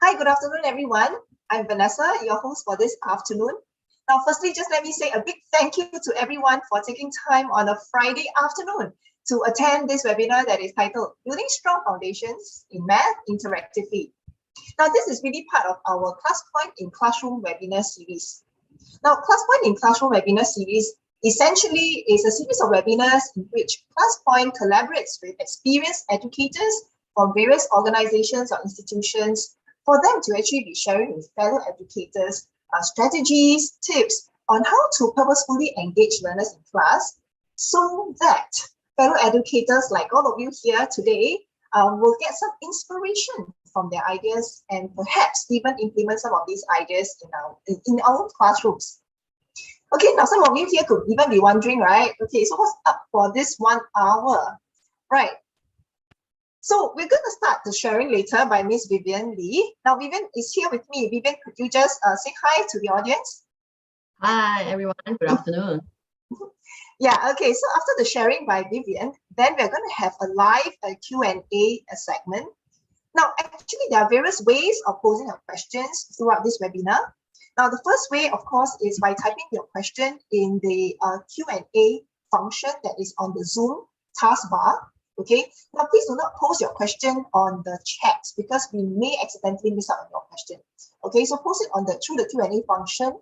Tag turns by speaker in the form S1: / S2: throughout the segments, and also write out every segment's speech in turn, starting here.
S1: Hi, good afternoon, everyone. I'm Vanessa, your host for this afternoon. Now, firstly, just let me say a big thank you to everyone for taking time on a Friday afternoon to attend this webinar that is titled Building Strong Foundations in Math Interactively. Now, this is really part of our ClassPoint in Classroom webinar series. Now, ClassPoint in Classroom webinar series essentially is a series of webinars in which ClassPoint collaborates with experienced educators from various organizations or institutions for them to actually be sharing with fellow educators strategies, tips on how to purposefully engage learners in class so that fellow educators like all of you here today will get some inspiration from their ideas and perhaps even implement some of these ideas in our own classrooms. Okay, now some of you here could even be wondering, right? Okay, so what's up for this 1 hour? Right. So we're going to start the sharing later by Ms Vivienn Lee. Now, Vivian is here with me. Vivian, could you just say hi to the audience?
S2: Hi, everyone. Good afternoon.
S1: Yeah, okay. So after the sharing by Vivian, then we're going to have a live Q&A segment. Now, actually, there are various ways of posing your questions throughout this webinar. Now, the first way, of course, is by typing your question in the Q&A function that is on the Zoom taskbar. Okay, now please do not post your question on the chat because we may accidentally miss out on your question. Okay, so post it on through the Q&A function.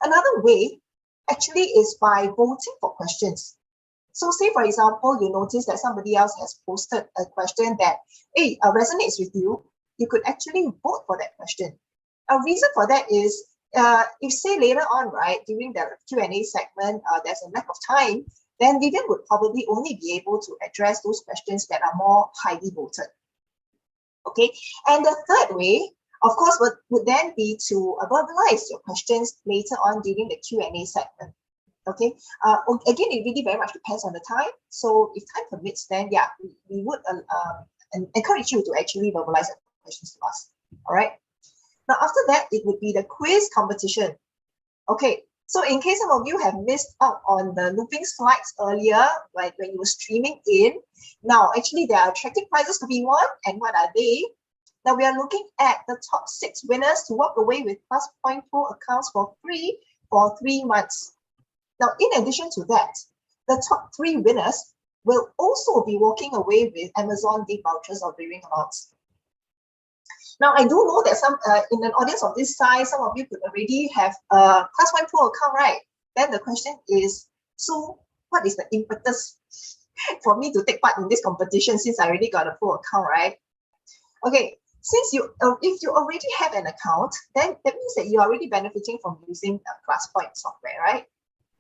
S1: Another way actually is by voting for questions. So say, for example, you notice that somebody else has posted a question that resonates with you, you could actually vote for that question. A reason for that is if say later on, right, during the Q&A segment, there's a lack of time, then Vivian would probably only be able to address those questions that are more highly voted. Okay, and the third way, of course, would then be to verbalize your questions later on during the Q&A segment. Okay, again, it really very much depends on the time. So if time permits, then yeah, we would encourage you to actually verbalize your questions to us. All right. Now, after that, it would be the quiz competition. Okay, so in case some of you have missed out on the looping slides earlier, like when you were streaming in, now actually there are attractive prizes to be won, and what are they? Now we are looking at the top 6 winners to walk away with ClassPoint Pro accounts for free for 3 months. Now, in addition to that, the top 3 winners will also be walking away with Amazon gift vouchers of varying amounts. Now, I do know that some in an audience of this size, some of you could already have a ClassPoint Pro account, right? Then the question is, so what is the impetus for me to take part in this competition since I already got a Pro account, right? Okay, since if you already have an account, then that means that you're already benefiting from using ClassPoint software, right?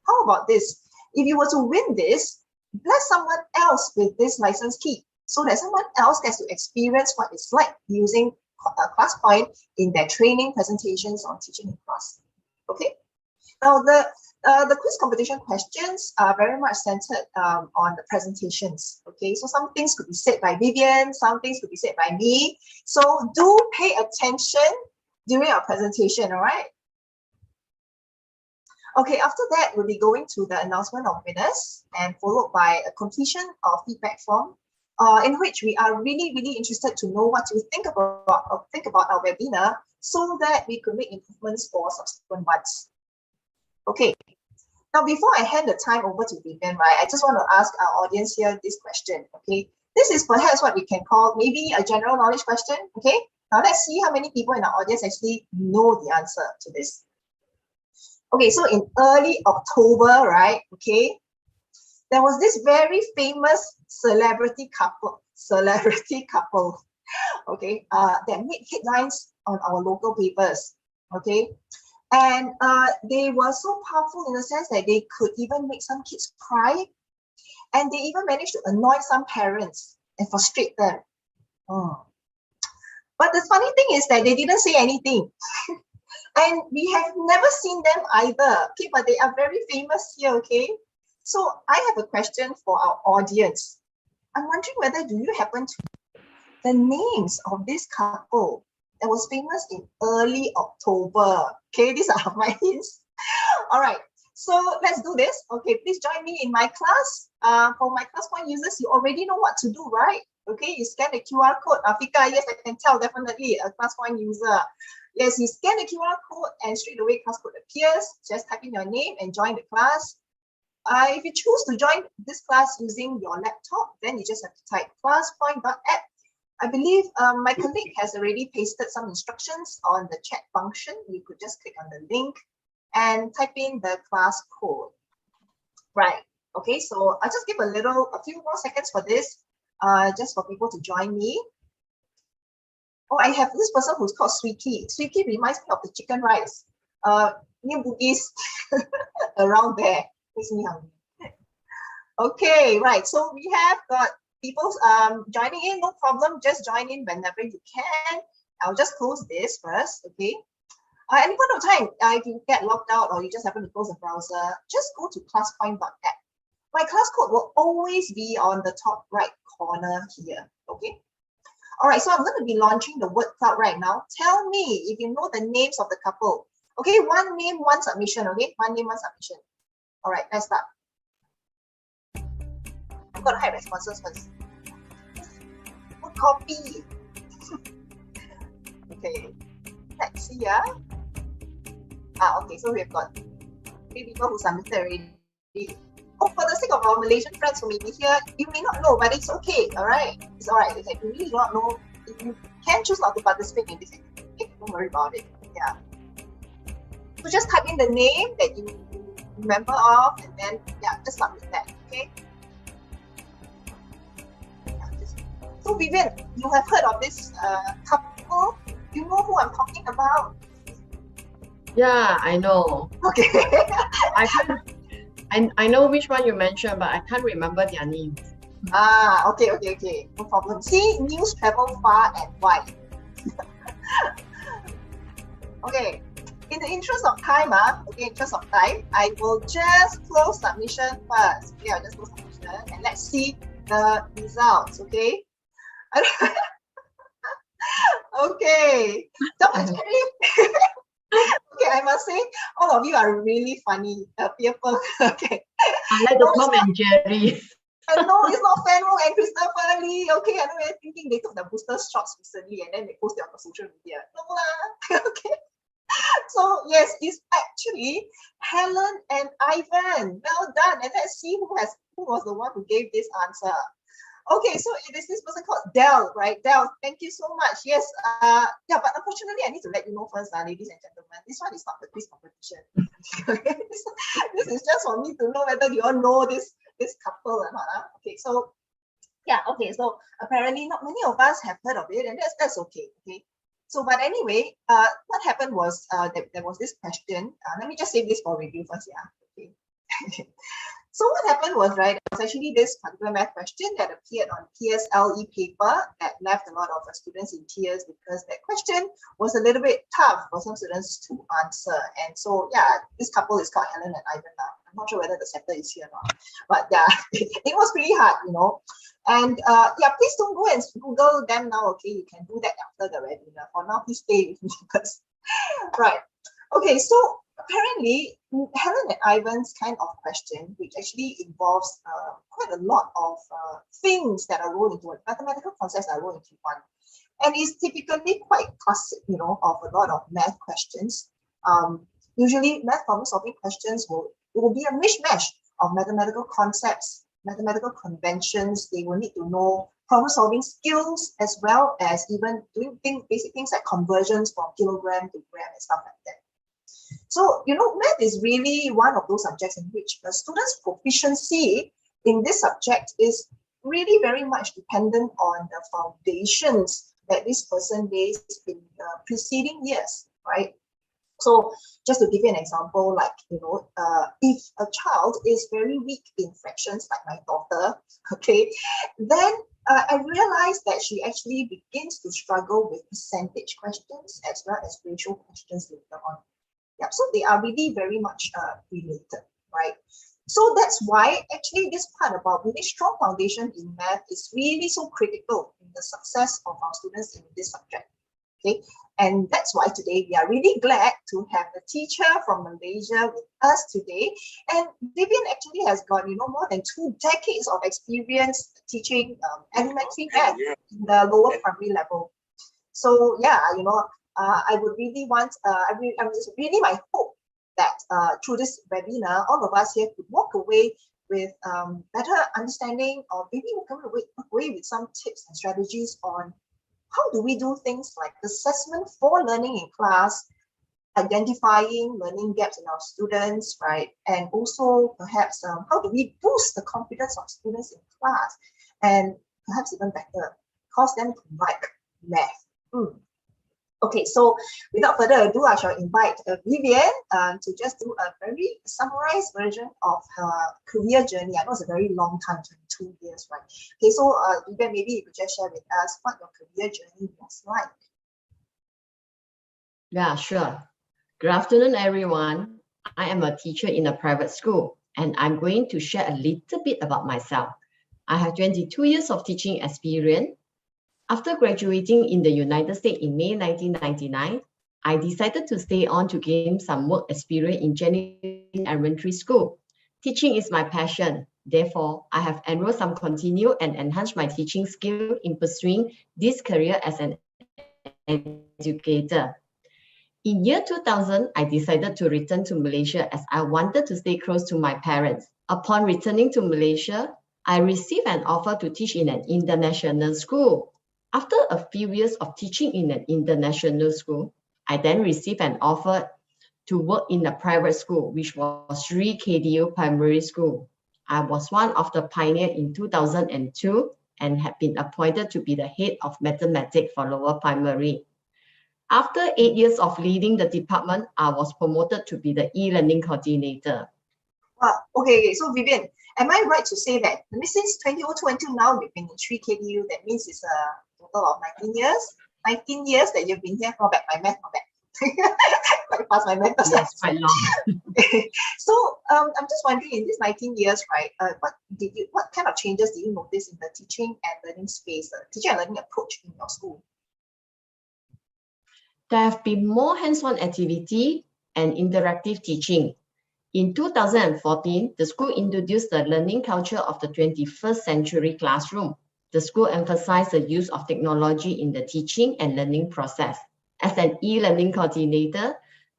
S1: How about this? If you were to win this, bless someone else with this license key so that someone else gets to experience what it's like using ClassPoint in their training presentations on teaching in class. Okay. Now the quiz competition questions are very much centered on the presentations. Okay, so some things could be said by Vivian, some things could be said by me. So do pay attention during our presentation. All right. Okay, after that, we'll be going to the announcement of winners and followed by a completion of feedback form in which we are really, really interested to know what you think about our webinar so that we could make improvements for subsequent ones. Okay, now before I hand the time over to Vivian, right, I just want to ask our audience here this question, okay? This is perhaps what we can call maybe a general knowledge question, okay? Now let's see how many people in our audience actually know the answer to this. Okay, so in early October, right, okay, there was this very famous celebrity couple, okay, that made headlines on our local papers, okay, and they were so powerful in the sense that they could even make some kids cry, and they even managed to annoy some parents and frustrate them. But the funny thing is that they didn't say anything. And we have never seen them either, okay, but they are very famous here, okay? So I have a question for our audience. I'm wondering whether do you happen to know the names of this couple that was famous in early October? Okay, these are my hints. All right, So let's do this. Okay, please join me in my class. For my ClassPoint users, you already know what to do, right? Okay, you scan the QR code. Afika, yes, I can tell, definitely a ClassPoint user. Yes, you scan the QR code and straight away class code appears. Just type in your name and join the class. If you choose to join this class using your laptop, then you just have to type classpoint.app. I believe my colleague has already pasted some instructions on the chat function. You could just click on the link and type in the class code. Right. Okay, so I'll just give a few more seconds for this, just for people to join me. Oh, I have this person who's called Sweetie. Sweetie reminds me of the chicken rice. New Bugis around there. Makes me hungry. Okay, right. So we have got people joining in, no problem. Just join in whenever you can. I'll just close this first, okay? At any point of time, if you get logged out or you just happen to close the browser, just go to classpoint.app. My class code will always be on the top right corner here, okay? All right, so I'm going to be launching the word cloud right now. Tell me if you know the names of the couple. Okay, one name, one submission, okay? One name, one submission. All right, let's start. I've got to hide responses first. Good copy. Okay, let's see, yeah. Okay, so we've got 3 people who submitted already. Oh, for the sake of our Malaysian friends who may be here, you may not know, but it's okay, all right? It's all right. If you really do not know, if you can choose not to participate in this activity, don't worry about it. Yeah. So just type in the name that you remember of, and then, yeah, just submit that, okay? So Vivian, you have heard of this couple? You know who I'm talking about?
S2: Yeah, I know.
S1: Okay.
S2: I know which one you mentioned, but I can't remember their names.
S1: Okay. No problem. See, news travel far and wide. Okay. In the interest of time, I will just close submission first. Okay, I'll just close submission and let's see the results. Okay. Okay. So actually, okay, I must say, all of you are really funny people. Okay.
S2: I like the Tom and Jerry.
S1: I know it's not Fenwell and Christopher Lee. Okay, I know you're thinking they took the booster shots recently and then they posted on the social media. No lah. Okay. So yes, it's actually Helen and Ivan. Well done. And let's see who was the one who gave this answer. Okay, so it is this person called Dell, right? Dell, thank you so much. Yes, yeah, but unfortunately, I need to let you know first, ladies and gentlemen, this one is not the quiz competition. this is just for me to know whether you all know this couple or not. Okay, so yeah, okay, so apparently not many of us have heard of it, and that's okay. Okay, so but anyway, what happened was there was this question. Let me just save this for review first. Yeah, okay. So what happened was, right, it was actually this particular math question that appeared on PSLE paper that left a lot of students in tears because that question was a little bit tough for some students to answer. And so, yeah, this couple is called Helen and Ivan now. I'm not sure whether the setter is here or not, but yeah, it was pretty hard, you know. And yeah, please don't go and Google them now, okay? You can do that after the webinar. For now, please stay with me first. Right. Okay, so apparently, Helen and Ivan's kind of question, which actually involves quite a lot of things that are rolled into it, mathematical concepts that are rolled into one, and is typically quite classic, you know, of a lot of math questions. Usually, math problem-solving questions will be a mishmash of mathematical concepts, mathematical conventions. They will need to know problem-solving skills as well as even doing basic things like conversions from kilogram to gram and stuff like that. So, you know, math is really one of those subjects in which a student's proficiency in this subject is really very much dependent on the foundations that this person lays in the preceding years, right? So just to give you an example, like, you know, if a child is very weak in fractions, like my daughter, okay, then I realized that she actually begins to struggle with percentage questions as well as ratio questions later on. Yeah, so they are really very much related, right? So that's why actually this part about building strong foundation in math is really so critical in the success of our students in this subject. Okay, and that's why today we are really glad to have a teacher from Malaysia with us today. And Vivian actually has got, more than 2 decades of experience teaching elementary math in the lower primary level. So yeah, I would really want, it's really my hope that through this webinar, all of us here could walk away with better understanding, or maybe we'll come away with some tips and strategies on how do we do things like assessment for learning in class, identifying learning gaps in our students, right? And also perhaps how do we boost the confidence of students in class, and perhaps even better, cause them to like math. Okay, so without further ado, I shall invite Vivian to just do a very summarized version of her career journey. I know it's a very long time, 22 years, right? Okay, so Vivian, maybe you could just share with us what your career journey was like.
S2: Yeah, sure. Good afternoon, everyone. I am a teacher in a private school, and I'm going to share a little bit about myself. I have 22 years of teaching experience. After graduating in the United States in May 1999, I decided to stay on to gain some work experience in Jenny Elementary School. Teaching is my passion. Therefore, I have enrolled some continue and enhanced my teaching skill in pursuing this career as an educator. In year 2000, I decided to return to Malaysia as I wanted to stay close to my parents. Upon returning to Malaysia, I received an offer to teach in an international school. After a few years of teaching in an international school, I then received an offer to work in a private school, which was Sri KDU Primary School. I was one of the pioneers in 2002 and had been appointed to be the head of mathematics for lower primary. After 8 years of leading the department, I was promoted to be the e-learning coordinator.
S1: Okay, so Vivian, am I right to say that since 2002 until now, you've been in Sri KDU? That means it's a total of 19 years? 19 years that you've been here? Not bad, my math, not bad. Quite fast, my math.
S2: Yes, quite long.
S1: So I'm just wondering, in these 19 years, right, what kind of changes did you notice in the teaching and learning space, teaching and learning approach in your school?
S2: There have been more hands-on activity and interactive teaching. In 2014, the school introduced the learning culture of the 21st century classroom. The school emphasized the use of technology in the teaching and learning process. As an e-learning coordinator,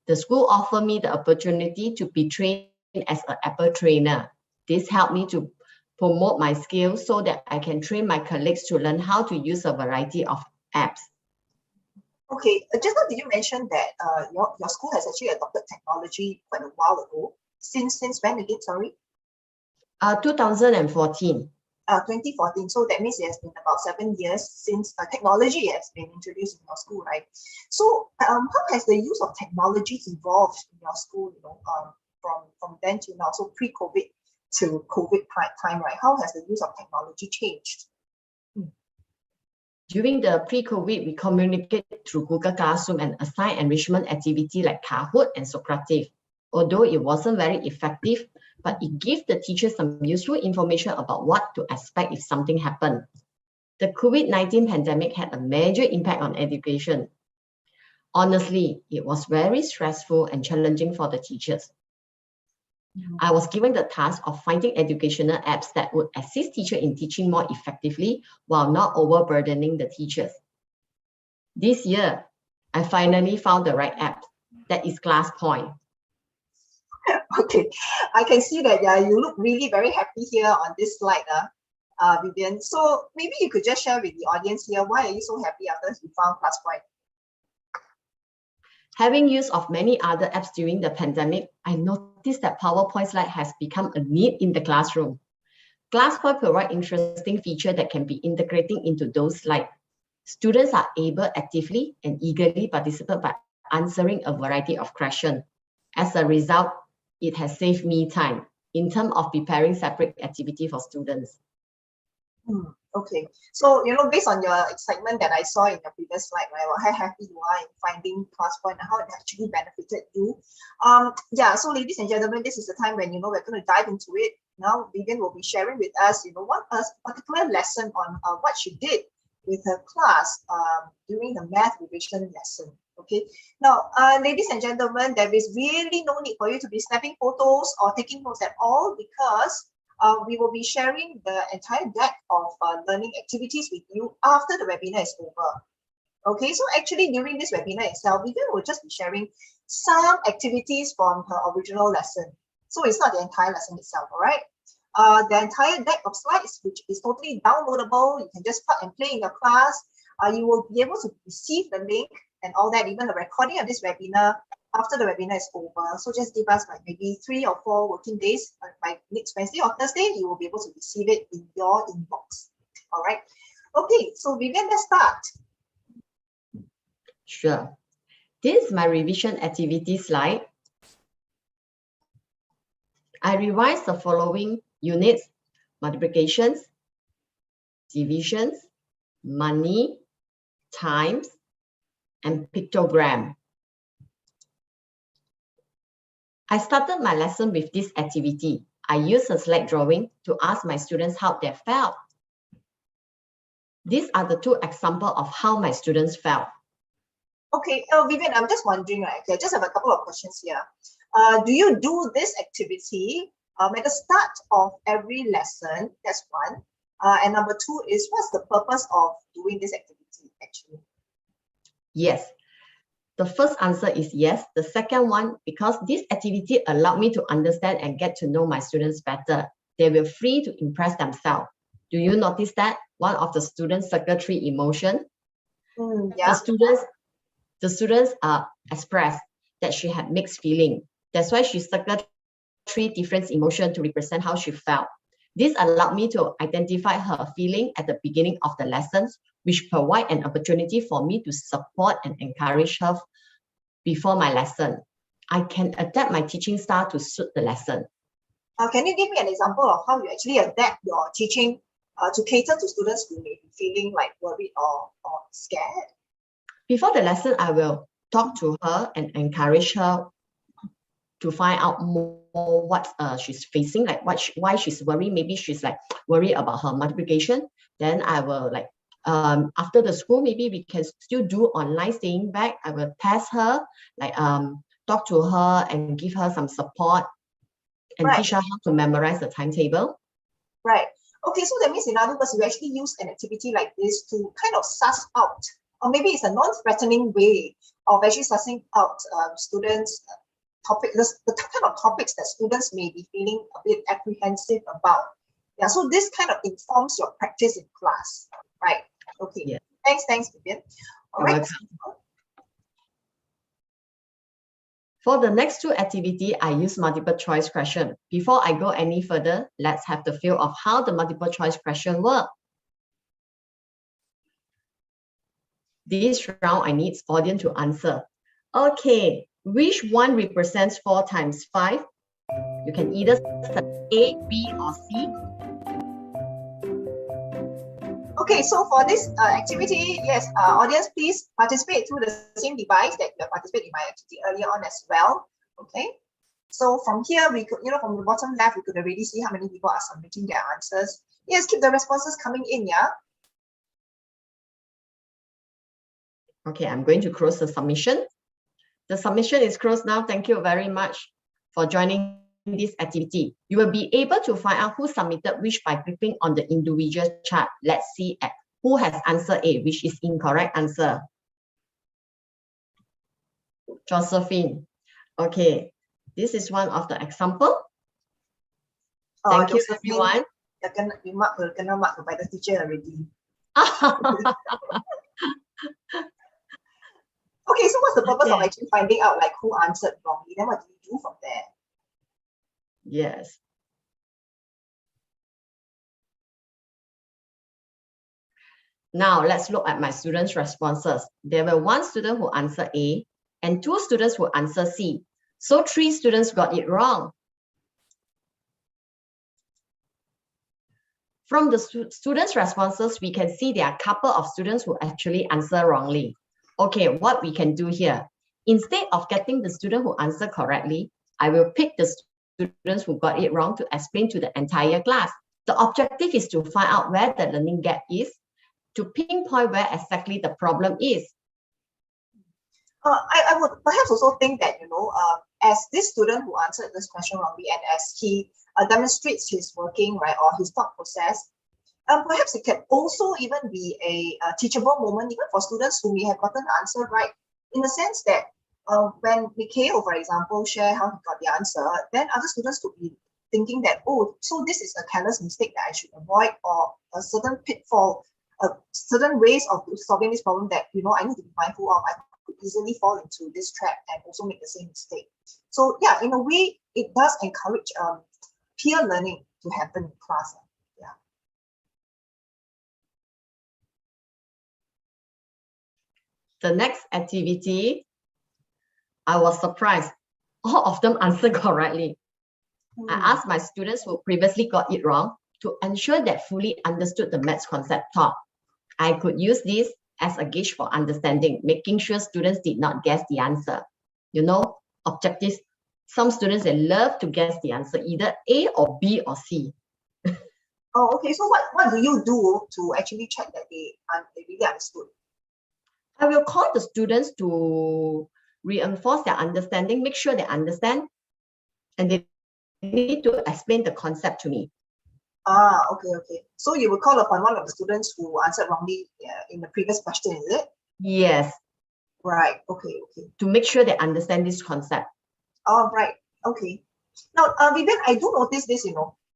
S2: the school offered me the opportunity to be trained as an Apple trainer. This helped me to promote my skills so that I can train my colleagues to learn how to use a variety of apps.
S1: Okay, just now did you mention that your school has actually adopted technology quite a while ago? Since when again, sorry?
S2: 2014.
S1: 2014. So that means it has been about 7 years since technology has been introduced in your school, right? So how has the use of technology evolved in your school, from then to now, so pre-COVID to COVID time, right? How has the use of technology changed?
S2: During the pre-COVID, we communicate through Google Classroom and assign enrichment activity like Kahoot and Socrative. Although it wasn't very effective, but it gave the teachers some useful information about what to expect if something happened. The COVID-19 pandemic had a major impact on education. Honestly, it was very stressful and challenging for the teachers. I was given the task of finding educational apps that would assist teachers in teaching more effectively while not overburdening the teachers. This year, I finally found the right app. That is ClassPoint.
S1: Okay, I can see that you look really very happy here on this slide, Vivian. So maybe you could just share with the audience here, why are you so happy after you found ClassPoint?
S2: Having use of many other apps during the pandemic, I noticed that PowerPoint slide has become a need in the classroom. ClassPoint provides interesting features that can be integrating into those slides. Students are able actively and eagerly participate by answering a variety of questions. As a result, it has saved me time in terms of preparing separate activity for students.
S1: Okay, so based on your excitement that I saw in your previous slide, right, how happy you are in finding ClassPoint and how it actually benefited you. Yeah, so ladies and gentlemen, this is the time when we're going to dive into it. Now Vivian will be sharing with us, one particular lesson on what she did with her class during the math revision lesson. Okay, now ladies and gentlemen, there is really no need for you to be snapping photos or taking notes at all, because we will be sharing the entire deck of learning activities with you after the webinar is over. Okay, so actually during this webinar itself, Vivian will just be sharing some activities from her original lesson. So it's not the entire lesson itself, all right? The entire deck of slides, which is totally downloadable, you can just plug and play in your class. You will be able to receive the link and all that, even the recording of this webinar after the webinar is over. So just give us like maybe 3 or 4 working days. By next Wednesday or Thursday, you will be able to receive it in your inbox. All right. Okay, so Vivian, let's start.
S2: Sure. This is my revision activity slide. I revised the following units: multiplications, divisions, money, times, and pictogram. I started my lesson with this activity. I used a slide drawing to ask my students how they felt. These are the 2 examples of how my students felt.
S1: Okay, Vivian, I'm just wondering, right? Okay, I just have a couple of questions here. Do you do this activity at the start of every lesson? That's one. And number 2 is, what's the purpose of doing this activity actually?
S2: Yes. The first answer is yes. The second one, because this activity allowed me to understand and get to know my students better. They were free to impress themselves. Do you notice that? One of the students circled 3 emotions.
S1: Yeah.
S2: The students expressed that she had mixed feeling. That's why she circled 3 different emotions to represent how she felt. This allowed me to identify her feeling at the beginning of the lessons, which provide an opportunity for me to support and encourage her before my lesson. I can adapt my teaching style to suit the lesson.
S1: Can you give me an example of how you actually adapt your teaching to cater to students who may be feeling like worried or scared? Before
S2: the lesson, I will talk to her and encourage her to find out more what she's facing, like why she's worried. Maybe she's like worried about her multiplication. Then I will like, after the school, maybe we can still do online staying back. I will test her, like talk to her and give her some support and teach her how to memorize the timetable. Right. Okay, so that means in other words, you actually use an activity like this to kind of suss out, or maybe it's a non-threatening way of actually sussing out students' the kind of topics that students may be feeling a bit apprehensive about. Yeah, so this kind of informs your practice in class, right? Okay. Yeah. Thanks, Vivian. All right. For the next 2 activities, I use multiple choice question. Before I go any further, let's have the feel of how the multiple choice question work. This round, I need audience to answer. Okay, which one represents 4 times 5? You can either select A, B, or C. Okay, so for this activity, yes, audience, please participate through the same device that you participated in my activity earlier on as well. Okay, so from here, we could, from the bottom left, we could already see how many people are submitting their answers. Yes, keep the responses coming in, yeah. Okay, I'm going to close the submission. The submission is closed now. Thank you very much for joining this activity. You will be able to find out who submitted which by clicking on the individual chart. Let's see at who has answer A, which is incorrect answer. Josephine. Okay, this is one of the example. Thank you, everyone. You mark by the teacher already. Okay, so what's the purpose of actually finding out like who answered wrongly? Then what do you do from there? Yes. Now let's look at my students' responses. There were 1 student who answered A and 2 students who answered C. So 3 students got it wrong. From the students' responses, we can see there are a couple of students who actually answer wrongly. Okay, what we can do here, instead of getting the student who answered correctly, I will pick the students who got it wrong to explain to the entire class. The objective is to find out where the learning gap is to pinpoint where exactly the problem is.
S1: I would perhaps also think that, as this student who answered this question wrongly, and as he demonstrates his working, right, or his thought process, perhaps it can also even be a teachable moment, even for students who may have gotten the answer right, in the sense that when Mikhail, for example, share how he got the answer, then other students could be thinking that, oh, so this is a careless mistake that I should avoid, or a certain pitfall, certain ways of solving this problem that, I need to be mindful of. I could easily fall into this trap and also make the same mistake. So yeah, in a way, it does encourage peer learning to happen in class. Yeah.
S2: The next activity, I was surprised. All of them answered correctly. I asked my students who previously got it wrong to ensure that fully understood the maths concept taught. I could use this as a gauge for understanding, making sure students did not guess the answer. Objectives. Some students, they love to guess the answer, either A or B or C.
S1: Oh, okay. So what do you do to actually check that they really understood?
S2: I will call the students to reinforce their understanding, make sure they understand, and they need to explain the concept to me.
S1: Okay. So you will call upon one of the students who answered wrongly in the previous question, is it?
S2: Yes.
S1: Right. Okay.
S2: To make sure they understand this concept.
S1: Oh, right. Okay. Now, Vivian, I do notice this,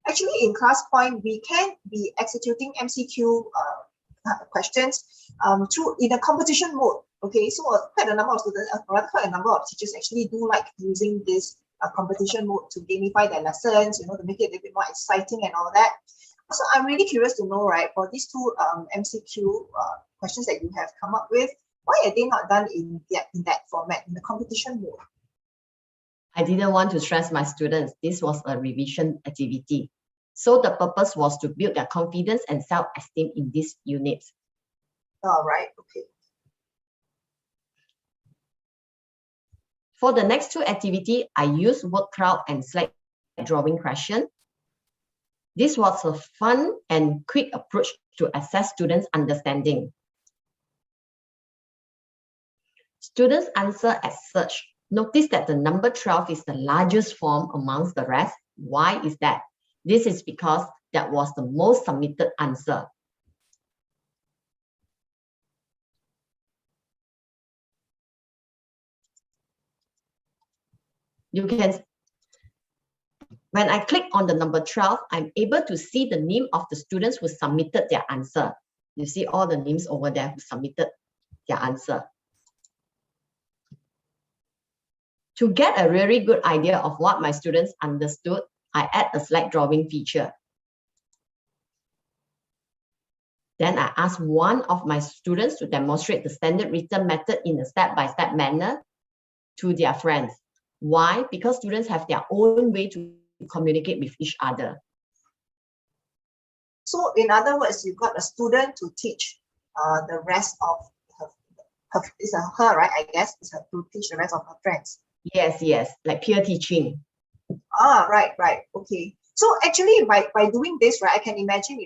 S1: actually in ClassPoint, we can be executing MCQ questions in a competition mode. Okay, so quite a number of students, rather quite a number of teachers actually do like using this competition mode to gamify their lessons, to make it a bit more exciting and all that. So I'm really curious to know, right, for these two MCQ questions that you have come up with, why are they not done in that format, in the competition mode?
S2: I didn't want to stress my students. This was a revision activity. So the purpose was to build their confidence and self-esteem in these units.
S1: All right, okay.
S2: For the next two activities, I used word cloud and slide drawing question. This was a fun and quick approach to assess students' understanding. Students answer as such. Notice that the number 12 is the largest form amongst the rest. Why is that? This is because that was the most submitted answer. When I click on the number 12, I'm able to see the name of the students who submitted their answer. You see all the names over there who submitted their answer. To get a really good idea of what my students understood, I add a slide drawing feature. Then I ask one of my students to demonstrate the standard written method in a step-by-step manner to their friends. Why? Because students have their own way to communicate with each other.
S1: So in other words, you got a student to teach the rest of her, right? I guess it's her to teach the rest of her friends.
S2: Yes, like peer teaching.
S1: Right, okay. So actually, by doing this, right, I can imagine,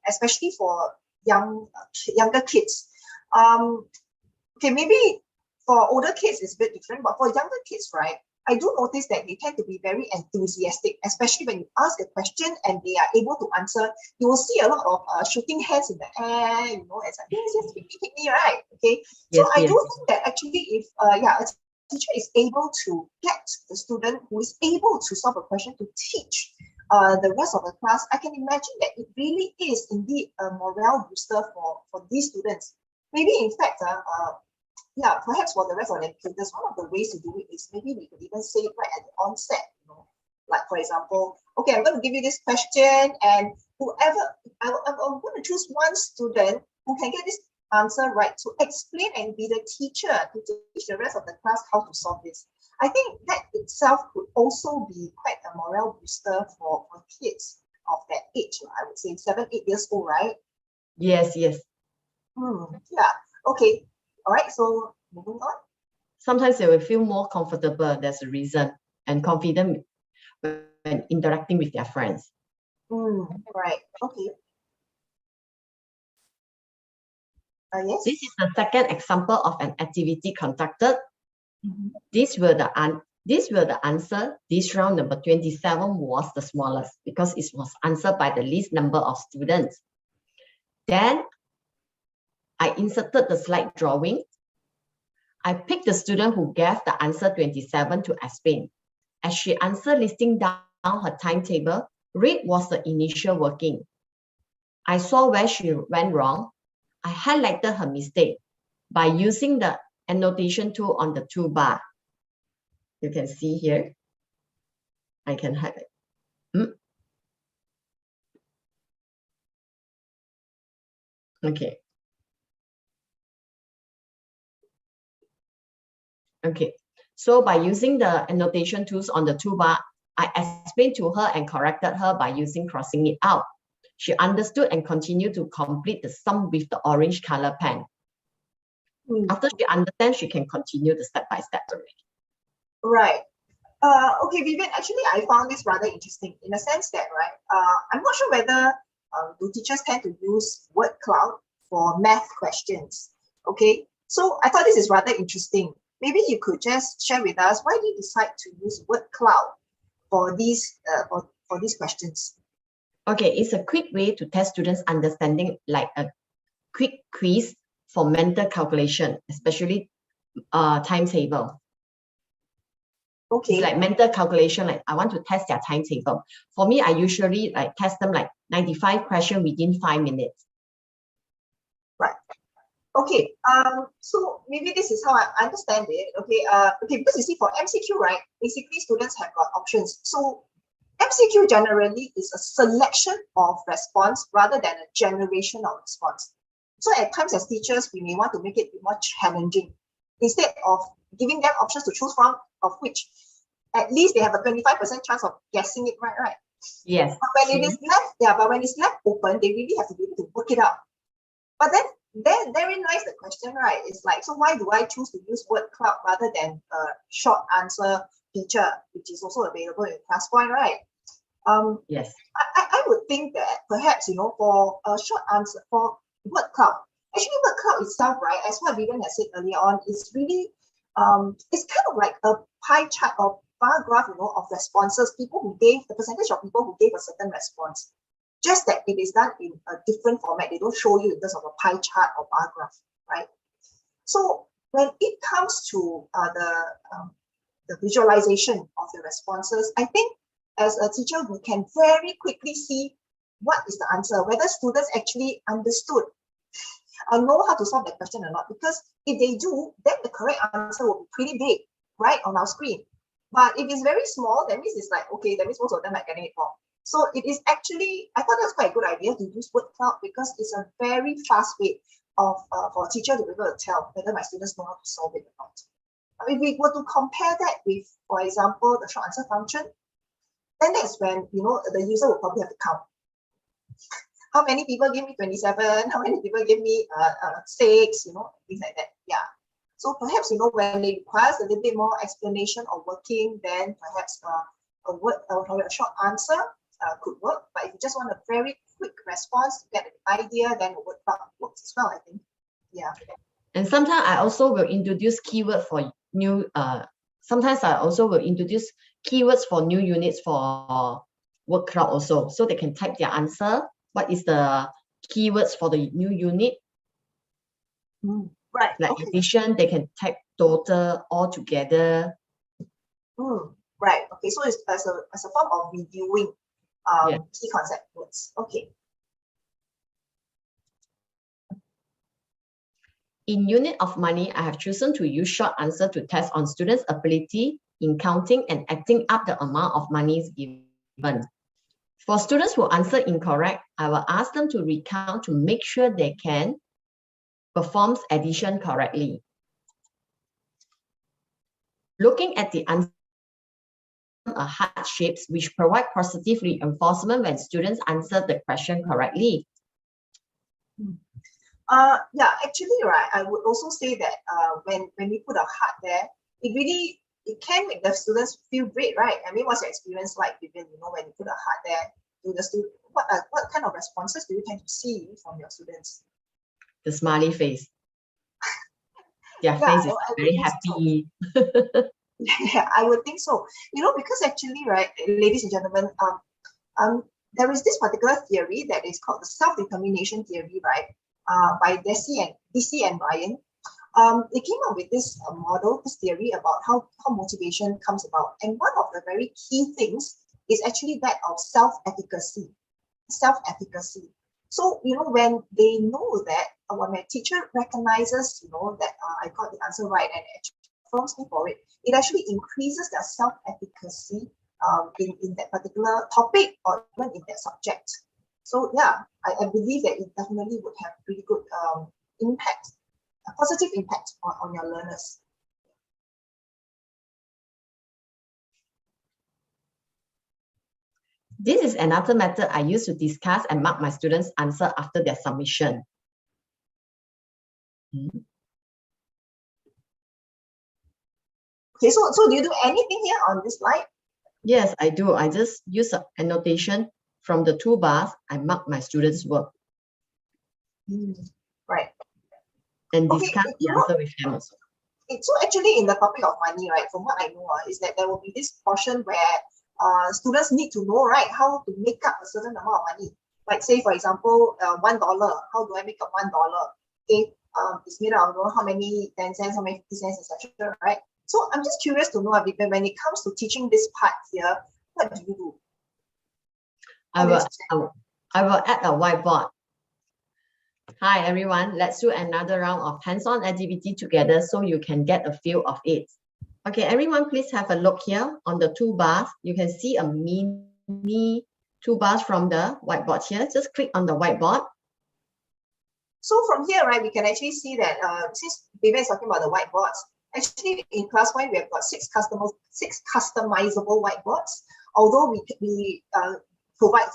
S1: especially for younger kids, okay, maybe for older kids it's a bit different, but for younger kids, right, I do notice that they tend to be very enthusiastic, especially when you ask a question and they are able to answer. You will see a lot of shooting hands in the air, it's like, yes, hit me, right? Okay. So I do think that actually if a teacher is able to get the student who is able to solve a question to teach the rest of the class, I can imagine that it really is indeed a morale booster for these students. Maybe in fact, perhaps for the rest of the educators, one of the ways to do it is maybe we could even say it right at the onset, like for example, okay, I'm going to give you this question, and whoever, I'm going to choose one student who can get this answer right to explain and be the teacher to teach the rest of the class how to solve this. I think that itself could also be quite a morale booster for kids of that age. I would say 7, 8 years old, right?
S2: Yes.
S1: Yeah. Okay. All right. So moving on.
S2: Sometimes they will feel more comfortable. There's a reason, and confident when interacting with their friends.
S1: Right. Okay. Yes.
S2: This is the second example of an activity conducted.
S1: Mhm.
S2: These were the answer. This round number 27 was the smallest because it was answered by the least number of students. Then I inserted the slide drawing. I picked the student who gave the answer 27 to explain. As she answered, listing down her timetable, red was the initial working. I saw where she went wrong. I highlighted her mistake by using the annotation tool on the toolbar. You can see here. I can highlight. Okay. Okay. So by using the annotation tools on the toolbar, I explained to her and corrected her by using crossing it out. She understood and continued to complete the sum with the orange color pen. After she understands, she can continue the step-by-step already.
S1: Right. Okay, Vivian, actually, I found this rather interesting in a sense that, right, I'm not sure whether do teachers tend to use word cloud for math questions. Okay, so I thought this is rather interesting. Maybe you could just share with us why do you decide to use word cloud for these for these questions?
S2: Okay, it's a quick way to test students' understanding, like a quick quiz for mental calculation, especially timetable.
S1: Okay.
S2: It's like mental calculation, like I want to test their timetable. For me, I usually like test them like 95 questions within 5 minutes.
S1: Right. Okay. So maybe this is how I understand it. Okay. Okay, because you see for MCQ, right, basically students have got options. So MCQ generally is a selection of response rather than a generation of response. So at times as teachers, we may want to make it more challenging. Instead of giving them options to choose from, of which at least they have a 25% chance of guessing it right.
S2: Yes.
S1: But when it is left, but when it's left open, they really have to be able to work it out. But then therein lies the question, right? It's like, so why do I choose to use word cloud rather than a short answer feature, which is also available in ClassPoint, right?
S2: Yes.
S1: I would think that perhaps, for a short answer for word cloud, actually word cloud itself, right, as what Vivian has said earlier on, is really, it's kind of like a pie chart or bar graph, of responses, people who gave, the percentage of people who gave a certain response. Just that it is done in a different format. They don't show you in terms of a pie chart or bar graph, right? So when it comes to the visualization of the responses, I think as a teacher, we can very quickly see what is the answer, whether students actually understood or know how to solve that question or not. Because if they do, then the correct answer will be pretty big, right, on our screen. But if it's very small, that means it's like, okay, that means most of them are getting it wrong. So it is actually, I thought that's quite a good idea to use word cloud because it's a very fast way of for a teacher to be able to tell whether my students know how to solve it or not. If we were to compare that with, for example, the short answer function, then that's when the user will probably have to count. How many people give me 27? How many people give me 6? Things like that. Yeah. So perhaps when it requires a little bit more explanation or working, then perhaps a short answer could work. But if you just want a very quick response to get an idea, then a word cloud works as well, I think. Yeah.
S2: And sometimes I also will introduce keywords for new. Sometimes I also will introduce keywords for new units for word cloud also, so they can type their answer. What is the keywords for the new unit?
S1: Right.
S2: Like
S1: Okay.
S2: addition, they can type total all together.
S1: Right. Okay. So it's as a form of reviewing key concept words. Okay.
S2: In unit of money, I have chosen to use short answer to test on students' ability in counting and acting up the amount of money given. For students who answer incorrect, I will ask them to recount to make sure they can perform addition correctly. Looking at the answer heart shapes which provide positive reinforcement when students answer the question correctly.
S1: Yeah, actually, right, I would also say that when we put a heart there, it can make the students feel great, right? I mean, what's your experience like, Vivian? When you put a heart there, do the student what kind of responses do you tend to see from your students?
S2: the smiley face. Their
S1: Yeah,
S2: face is
S1: I would
S2: very
S1: think so.
S2: happy.
S1: Yeah, I would think so. Because actually, right, ladies and gentlemen, there is this particular theory that is called the self-determination theory, right? By DC and Ryan. They came up with this model, this theory about how motivation comes about. And one of the very key things is actually that of self-efficacy. Self-efficacy. So, when they know that, when my teacher recognizes, that I got the answer right and actually affirms me for it, it actually increases their self-efficacy in that particular topic or even in that subject. So yeah, I believe that it definitely would have pretty good impact, a positive impact on your learners.
S2: This is another method I use to discuss and mark my students' answer after their submission.
S1: Okay, so do you do anything here on this slide?
S2: Yes, I do. I just use an annotation from the toolbars. I mark my students' work.
S1: Right.
S2: And discuss the answer with them also.
S1: So actually in the topic of money, right, from what I know is that there will be this portion where students need to know, right, how to make up a certain amount of money. Like say, for example, $1, how do I make up $1? Okay, it's made out of how many 10 cents, how many 50 cents, etc. Right? So I'm just curious to know, when it comes to teaching this part here, what do you do?
S2: I will add a whiteboard. Hi everyone, let's do another round of hands-on activity together so you can get a feel of it. Okay, everyone please have a look here on the toolbars. You can see a mini toolbars from the whiteboard here. Just click on the whiteboard.
S1: So from here, right, we can actually see that since Vivian is talking about the whiteboards, actually in ClassPoint we have got six customizable whiteboards. Although we provide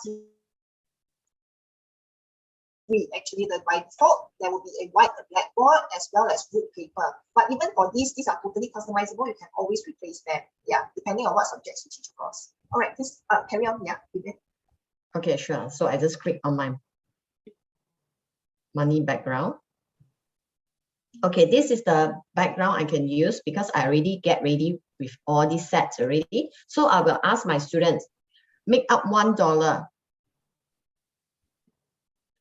S1: actually by default there will be a white blackboard as well as wood paper. But even for these are totally customizable. You can always replace them. Yeah, depending on what subjects you teach across. All right, please carry on. Yeah, Vivian.
S2: Okay, sure. So I just click on my money background. Okay, this is the background I can use because I already get ready with all these sets already. So I will ask my students, make up $1.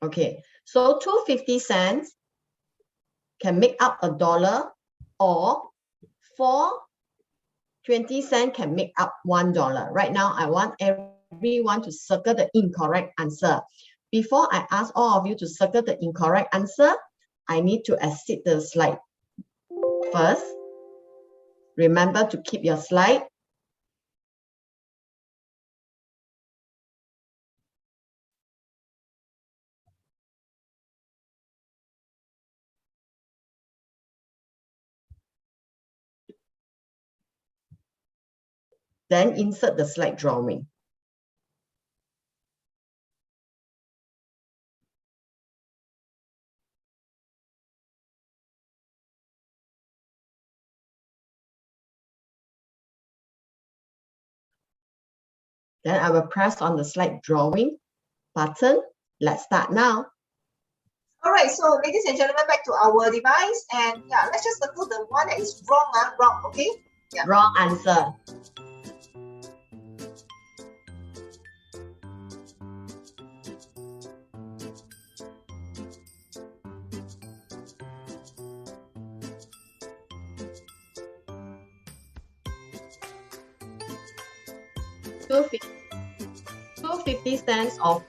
S2: Okay, so 250 cents can make up $1, or 4.20 cents can make up $1. Right now, I want everyone to circle the incorrect answer. Before I ask all of you to circle the incorrect answer, I need to exit the slide first. Remember to keep your slide. Then insert the slide drawing. Then I will press on the slide drawing button. Let's start now.
S1: All right, so ladies and gentlemen, back to our device, and yeah, let's just circle the one that is wrong. Wrong, okay? Yeah.
S2: Wrong answer. $2.50 or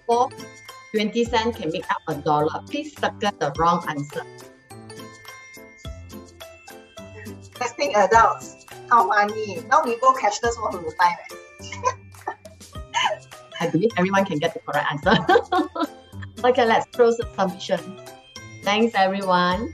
S2: 4.20 cents can make up $1. Please circle the wrong answer.
S1: Testing adults, count money. Now we go cashless most of the time.
S2: I believe everyone can get the correct answer. Okay, let's close the submission. Thanks, everyone.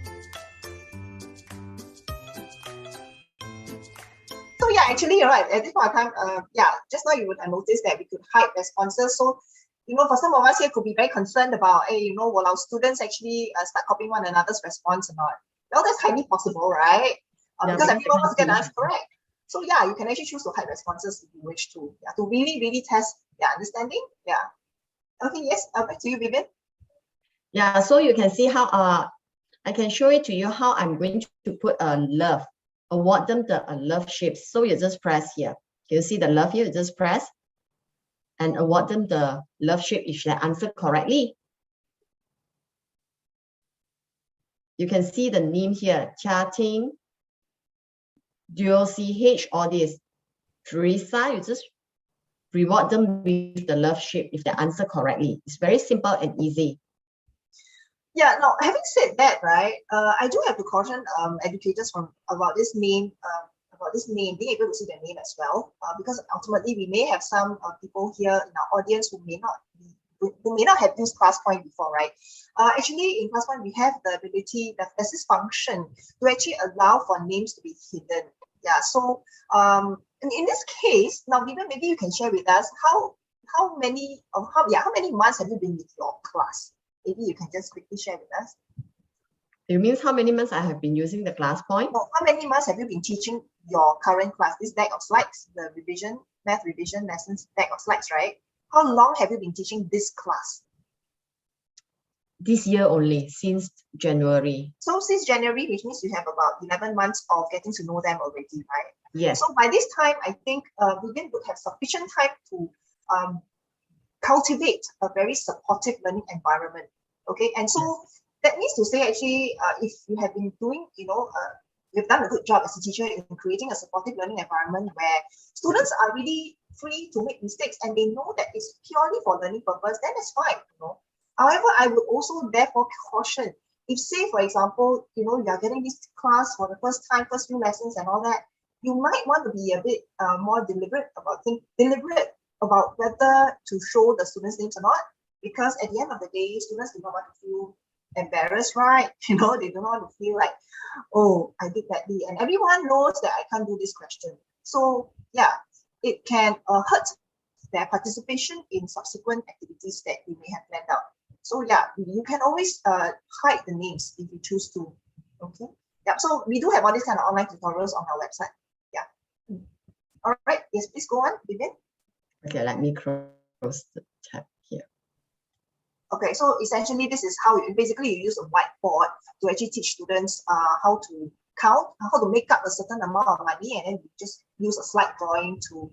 S1: So yeah, actually, you're right. At this point of time, yeah, just now you would have noticed that we could hide responses. So, for some of us here could be very concerned about, hey, will our students actually start copying one another's response or not? Well, that's highly possible, right? Because everyone wants to get the answer correct. So yeah, you can actually choose to hide responses if you wish to. Yeah, to really test their understanding. Yeah. Okay, yes, back to you, Vivian.
S2: Yeah, so you can see how I can show it to you how I'm going to put a love, award them the love shapes. So you just press here. You see the love here, you just press and award them the love shape if they answer correctly. You can see the name here, Chatting, Duo CH, all this. Teresa, you just reward them with the love shape if they answer correctly. It's very simple and easy.
S1: Yeah, no, having said that, right, I do have to caution educators about this name, being able to see their name as well, because ultimately we may have some people here in our audience who may not have used ClassPoint before, right? Actually, in ClassPoint, we have the ability that there's this function to actually allow for names to be hidden. Yeah, so in this case, now Vivian, maybe you can share with us how many months have you been with your class? Maybe you can just quickly share with us.
S2: It means how many months I have been using the ClassPoint?
S1: No, how many months have you been teaching your current class, this deck of slides, the math revision lessons deck of slides, right? How long have you been teaching this class?
S2: This year only, since January.
S1: So since January, which means you have about 11 months of getting to know them already, right?
S2: Yes.
S1: So by this time, I think Vivian would have sufficient time to cultivate a very supportive learning environment. Okay, and so that means to say, actually, if you have been doing, you've done a good job as a teacher in creating a supportive learning environment where students are really free to make mistakes and they know that it's purely for learning purpose, then it's fine. However, I would also therefore caution, if say, for example, you are getting this class for the first time, first few lessons and all that, you might want to be a bit more deliberate about whether to show the students' names or not, because at the end of the day, students do not want to feel embarrassed, right? They don't want to feel like, oh, I did badly, and everyone knows that I can't do this question. So yeah, it can hurt their participation in subsequent activities that you may have planned out. So yeah, you can always hide the names if you choose to. Okay. Yeah. So we do have all these kind of online tutorials on our website. Yeah. All right. Yes, please go on, Vivian.
S2: Okay, let me close the tab here.
S1: Okay, so essentially this is how you use a whiteboard to actually teach students how to count, how to make up a certain amount of money, and then you just use a slide drawing to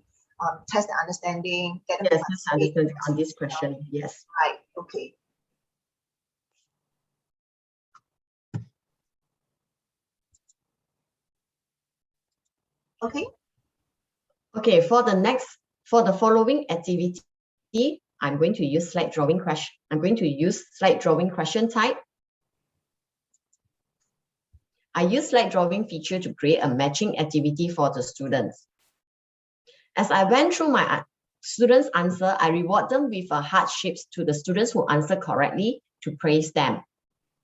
S1: test their understanding, get them
S2: to understand on this question. Yes.
S1: Right. Okay. Okay.
S2: Okay, for the following activity, I'm going to use slide drawing question. I'm going to use slide drawing question type. I use slide drawing feature to create a matching activity for the students. As I went through my students' answer, I reward them with heart shapes to the students who answer correctly to praise them.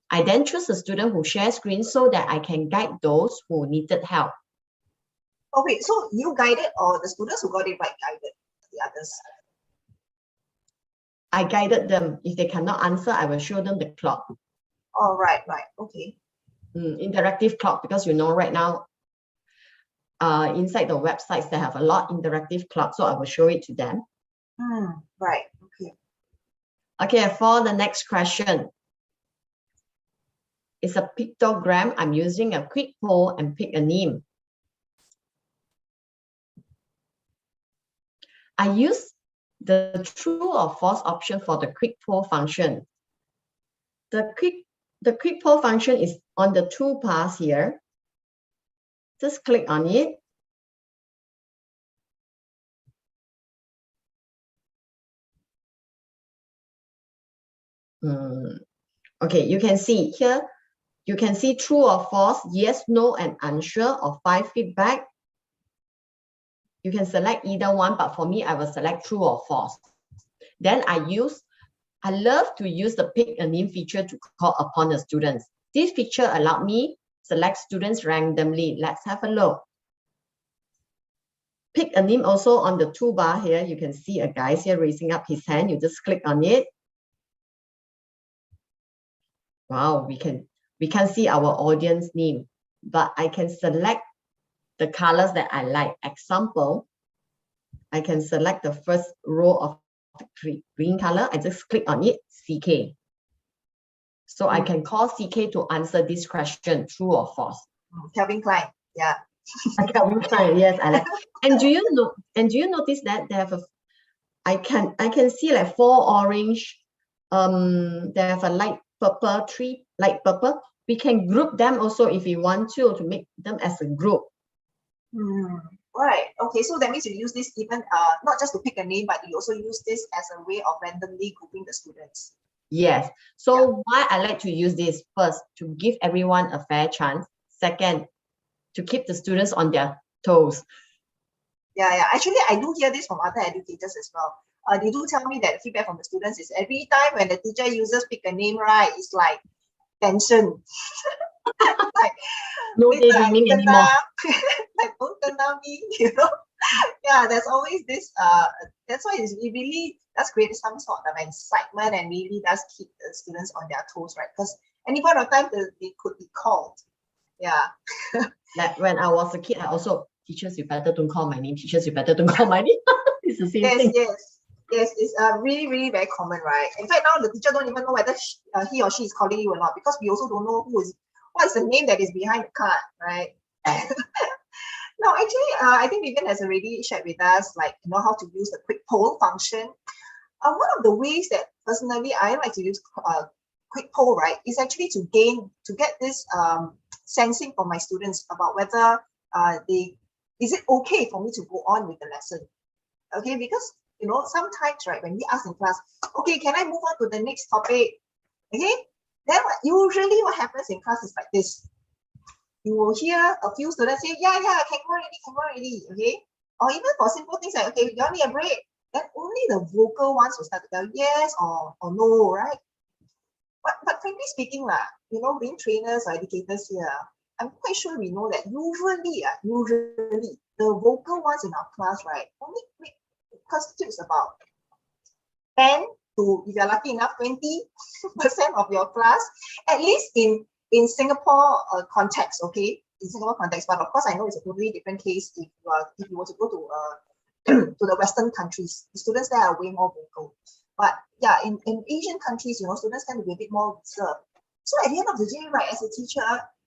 S2: I then choose a student who shares screen so that I can guide those who needed help.
S1: Oh wait, so you guided or the students who got it right guided the others?
S2: I guided them. If they cannot answer, I will show them the clock.
S1: Oh, right, okay.
S2: Interactive clock, because right now, inside the websites, they have a lot interactive clock, so I will show it to them.
S1: Right, okay.
S2: Okay, for the next question. It's a pictogram. I'm using a quick poll and pick a name. I use the true or false option for the quick poll function. The quick poll function is on the toolbars here. Just click on it. Okay, you can see here, you can see true or false, yes, no, and unsure, or 5 feedback. You can select either one, but for me, I will select true or false. Then I love to use the pick a name feature to call upon the students. This feature allowed me select students randomly. Let's have a look. Pick a name also on the toolbar here. You can see a guy here raising up his hand. You just click on it. Wow, we can see our audience name, but I can select the colors that I like. Example, I can select the first row of the green color. I just click on it, CK. So I can call CK to answer this question, true or false.
S1: Calvin Klein, yeah.
S2: Calvin Klein, yes, I like. And do you know? And do you notice that they have a? I can see like 4 orange. They have a light purple, 3 light purple. We can group them also if we want to make them as a group.
S1: Right. Okay. So that means you use this even not just to pick a name, but you also use this as a way of randomly grouping the students.
S2: Yes. So why I like to use this? First, to give everyone a fair chance. Second, to keep the students on their toes.
S1: Yeah. Actually, I do hear this from other educators as well. They do tell me that feedback from the students is every time when the teacher uses pick a name, right, it's like tension. Like,
S2: no daydreaming anymore.
S1: Like, don't kena me, you know. Yeah, there's always this. That's why it really does create some sort of excitement and really does keep the students on their toes, right? Because any point of time they could be called. Yeah.
S2: Like when I was a kid, I also, teachers, you better don't call my name. Teachers, you better don't call my name. It's the same thing.
S1: Yes, it's really very common, right? In fact, now the teacher don't even know whether he or she is calling you or not, because we also don't know what is the name that is behind the card, right? No, actually, I think Vivian has already shared with us, like, how to use the quick poll function. One of the ways that personally I like to use quick poll, right, is actually to get this sensing from my students about whether is it okay for me to go on with the lesson. Okay, because sometimes, right, when we ask in class, okay, can I move on to the next topic? Okay, then usually what happens in class is like this. You will hear a few students say, yeah, can go already, okay? Or even for simple things like, okay, you need a break. Then only the vocal ones will start to tell yes or no, right? But frankly speaking, being trainers or educators here, I'm quite sure we know that usually the vocal ones in our class, right, only constitutes about 10 to, if you're lucky enough, 20% of your class, at least in Singapore context, okay? In Singapore context, but of course I know it's a totally different case if you were to go to to the Western countries. The students there are way more vocal. But yeah, in Asian countries, students tend to be a bit more reserved. So at the end of the day, right, as a teacher,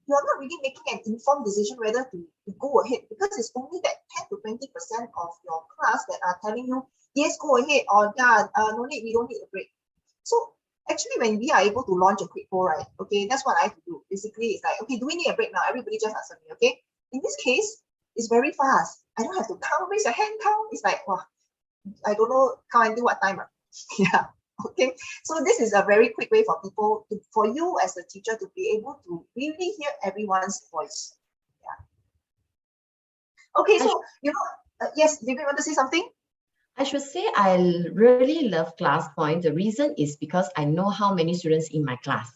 S1: you're not really making an informed decision whether to go ahead, because it's only that 10 to 20% of your class that are telling you, yes, go ahead, or yeah, no need, we don't need a break. So actually, when we are able to launch a quick poll, right, okay, that's what I have to do. Basically, it's like, okay, do we need a break now? Everybody just answer me, okay? In this case, it's very fast. I don't have to count, raise your hand, count. It's like, wow, I don't know, count until what time. Yeah. Okay, so this is a very quick way for people for you as a teacher to be able to really hear everyone's voice. Yeah. Okay, so yes, Vivian, want to say something?
S2: I should say I really love ClassPoint. The reason is because I know how many students in my class,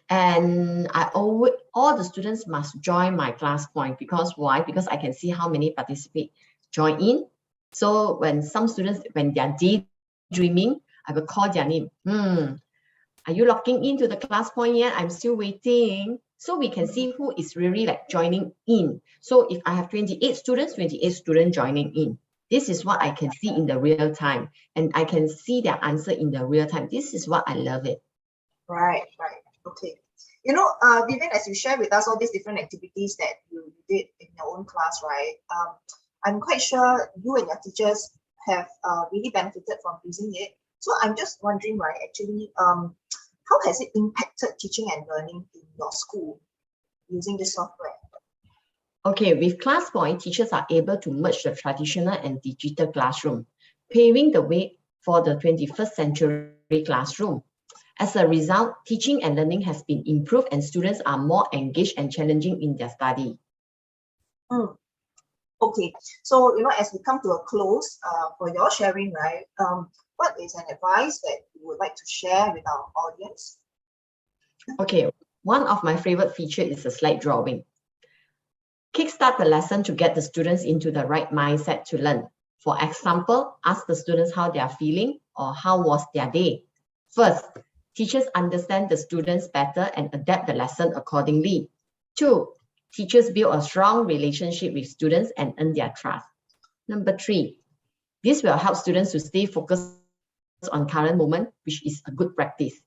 S2: and all the students must join my ClassPoint. Because why? Because I can see how many participate join in. So when some students, when they are daydreaming, I will call their name. Are you logging into the ClassPoint yet? I'm still waiting. So we can see who is really like joining in. So if I have 28 students joining in. This is what I can see in the real time, and I can see their answer in the real time. This is what I love it.
S1: Right. Okay. Vivian, as you share with us all these different activities that you did in your own class, right? I'm quite sure you and your teachers have really benefited from using it. So I'm just wondering, right, actually, how has it impacted teaching and learning in your school using this software?
S2: Okay, with ClassPoint, teachers are able to merge the traditional and digital classroom, paving the way for the 21st century classroom. As a result, teaching and learning has been improved and students are more engaged and challenging in their study.
S1: Okay, so as we come to a close for your sharing, right, what is an advice that you would like to share with our audience?
S2: Okay, one of my favorite features is the slide drawing. Kickstart the lesson to get the students into the right mindset to learn. For example, ask the students how they are feeling or how was their day. First, teachers understand the students better and adapt the lesson accordingly. 2, teachers build a strong relationship with students and earn their trust. Number 3, this will help students to stay focused on current moment, which is a good practice.